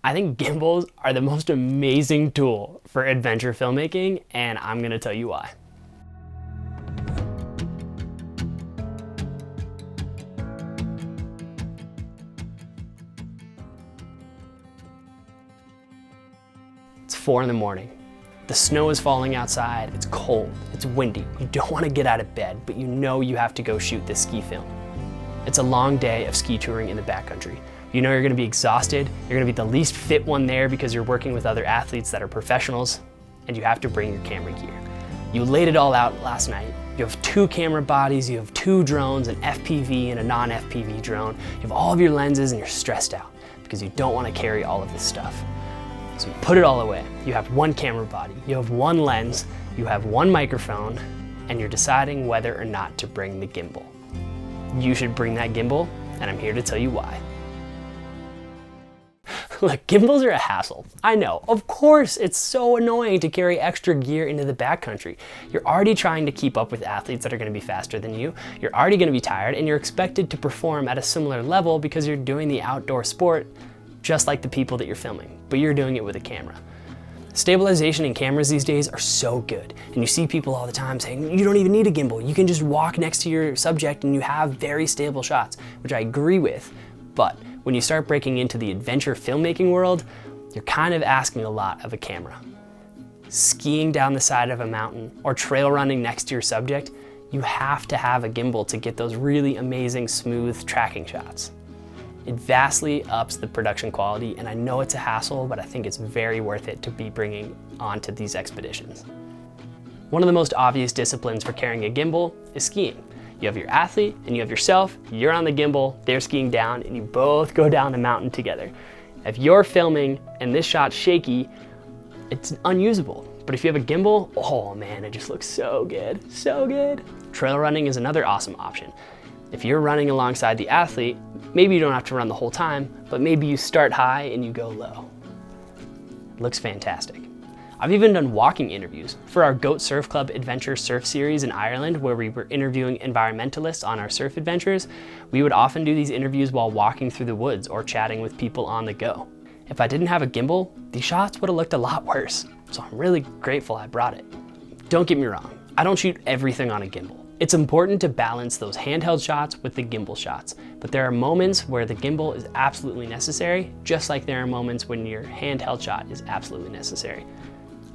I think gimbals are the most amazing tool for adventure filmmaking, and I'm gonna tell you why. It's 4 in the morning. The snow is falling outside, it's cold, it's windy. You don't want to get out of bed, but you know you have to go shoot this ski film. It's a long day of ski touring in the backcountry. You know you're going to be exhausted, you're going to be the least fit one there because you're working with other athletes that are professionals, and you have to bring your camera gear. You laid it all out last night. You have 2 camera bodies, you have 2 drones, an FPV and a non-FPV drone. You have all of your lenses and you're stressed out because you don't want to carry all of this stuff. So you put it all away. You have 1 camera body, you have 1 lens, you have 1 microphone, and you're deciding whether or not to bring the gimbal. You should bring that gimbal, and I'm here to tell you why. Look, gimbals are a hassle. I know, of course, it's so annoying to carry extra gear into the backcountry. You're already trying to keep up with athletes that are gonna be faster than you. You're already gonna be tired, and you're expected to perform at a similar level because you're doing the outdoor sport just like the people that you're filming, but you're doing it with a camera. Stabilization in cameras these days are so good, and you see people all the time saying, you don't even need a gimbal, you can just walk next to your subject and you have very stable shots, which I agree with, but when you start breaking into the adventure filmmaking world, you're kind of asking a lot of a camera. Skiing down the side of a mountain or trail running next to your subject, you have to have a gimbal to get those really amazing smooth tracking shots. It vastly ups the production quality, and I know it's a hassle, but I think it's very worth it to be bringing onto these expeditions. One of the most obvious disciplines for carrying a gimbal is skiing. You have your athlete and you have yourself, you're on the gimbal, they're skiing down, and you both go down the mountain together. If you're filming and this shot's shaky, it's unusable. But if you have a gimbal, oh man, it just looks so good, so good. Trail running is another awesome option. If you're running alongside the athlete, maybe you don't have to run the whole time, but maybe you start high and you go low. It looks fantastic. I've even done walking interviews for our Goat Surf Club Adventure Surf Series in Ireland, where we were interviewing environmentalists on our surf adventures. We would often do these interviews while walking through the woods or chatting with people on the go. If I didn't have a gimbal, these shots would have looked a lot worse, so I'm really grateful I brought it. Don't get me wrong, I don't shoot everything on a gimbal. It's important to balance those handheld shots with the gimbal shots, but there are moments where the gimbal is absolutely necessary, just like there are moments when your handheld shot is absolutely necessary.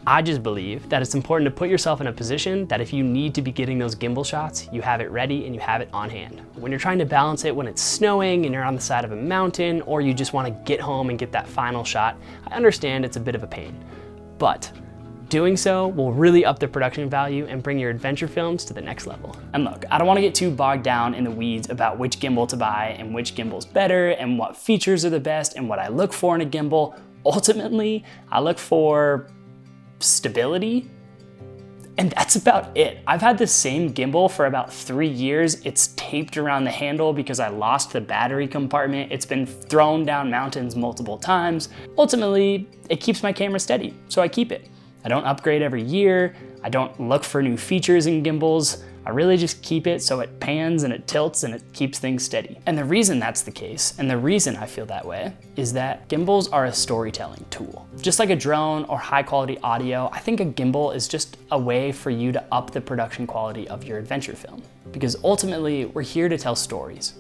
I just believe that it's important to put yourself in a position that if you need to be getting those gimbal shots, you have it ready and you have it on hand. When you're trying to balance it when it's snowing and you're on the side of a mountain, or you just want to get home and get that final shot, I understand it's a bit of a pain, but doing so will really up the production value and bring your adventure films to the next level. And look, I don't want to get too bogged down in the weeds about which gimbal to buy and which gimbal's better and what features are the best and what I look for in a gimbal. Ultimately, I look for stability, and that's about it. I've had the same gimbal for about 3 years. It's taped around the handle because I lost the battery compartment. It's been thrown down mountains multiple times. Ultimately, it keeps my camera steady, so I keep it. I don't upgrade every year. I don't look for new features in gimbals. I really just keep it so it pans and it tilts and it keeps things steady. And the reason that's the case, and the reason I feel that way, is that gimbals are a storytelling tool. Just like a drone or high quality audio, I think a gimbal is just a way for you to up the production quality of your adventure film. Because ultimately, we're here to tell stories.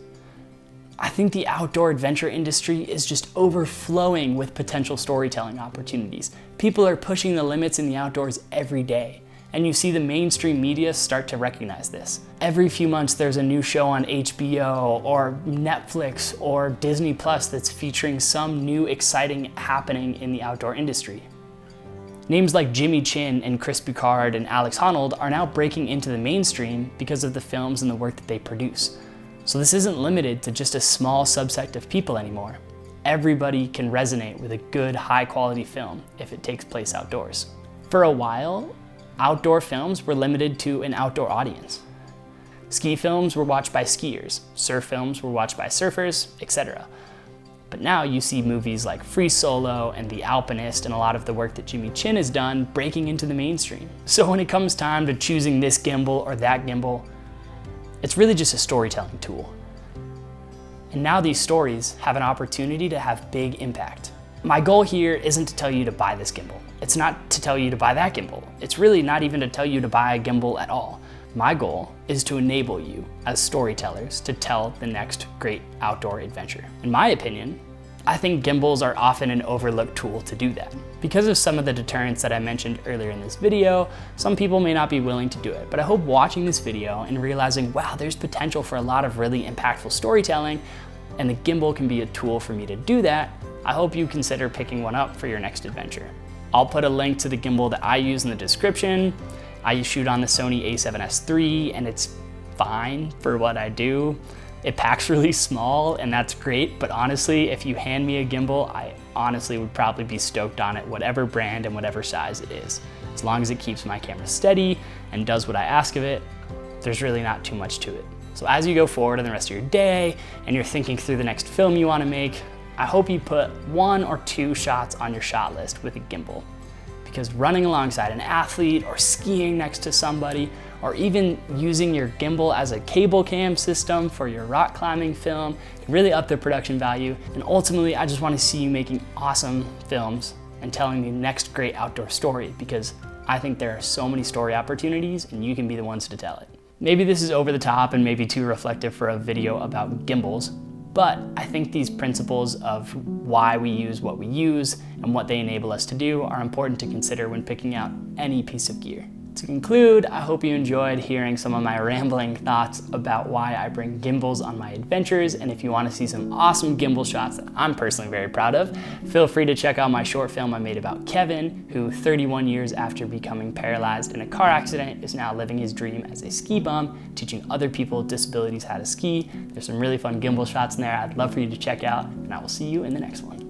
I think the outdoor adventure industry is just overflowing with potential storytelling opportunities. People are pushing the limits in the outdoors every day, and you see the mainstream media start to recognize this. Every few months there's a new show on HBO or Netflix or Disney Plus that's featuring some new exciting happening in the outdoor industry. Names like Jimmy Chin and Chris Bucard and Alex Honnold are now breaking into the mainstream because of the films and the work that they produce. So this isn't limited to just a small subset of people anymore. Everybody can resonate with a good, high-quality film if it takes place outdoors. For a while, outdoor films were limited to an outdoor audience. Ski films were watched by skiers, surf films were watched by surfers, etc. But now you see movies like Free Solo and The Alpinist and a lot of the work that Jimmy Chin has done breaking into the mainstream. So when it comes time to choosing this gimbal or that gimbal, it's really just a storytelling tool. And now these stories have an opportunity to have big impact. My goal here isn't to tell you to buy this gimbal. It's not to tell you to buy that gimbal. It's really not even to tell you to buy a gimbal at all. My goal is to enable you as storytellers to tell the next great outdoor adventure. In my opinion, I think gimbals are often an overlooked tool to do that. Because of some of the deterrents that I mentioned earlier in this video, some people may not be willing to do it, but I hope watching this video and realizing, wow, there's potential for a lot of really impactful storytelling, and the gimbal can be a tool for me to do that, I hope you consider picking one up for your next adventure. I'll put a link to the gimbal that I use in the description. I shoot on the Sony a7S III, and it's fine for what I do. It packs really small, and that's great, but honestly, if you hand me a gimbal, I honestly would probably be stoked on it, whatever brand and whatever size it is. As long as it keeps my camera steady and does what I ask of it, there's really not too much to it. So as you go forward in the rest of your day, and you're thinking through the next film you wanna make, I hope you put 1 or 2 shots on your shot list with a gimbal. Because running alongside an athlete, or skiing next to somebody, or even using your gimbal as a cable cam system for your rock climbing film can really up the production value. And ultimately, I just want to see you making awesome films and telling the next great outdoor story, because I think there are so many story opportunities and you can be the ones to tell it. Maybe this is over the top and maybe too reflective for a video about gimbals, but I think these principles of why we use what we use and what they enable us to do are important to consider when picking out any piece of gear. To conclude, I hope you enjoyed hearing some of my rambling thoughts about why I bring gimbals on my adventures, and if you want to see some awesome gimbal shots that I'm personally very proud of, feel free to check out my short film I made about Kevin, who 31 years after becoming paralyzed in a car accident is now living his dream as a ski bum, teaching other people with disabilities how to ski. There's some really fun gimbal shots in there I'd love for you to check out, and I will see you in the next one.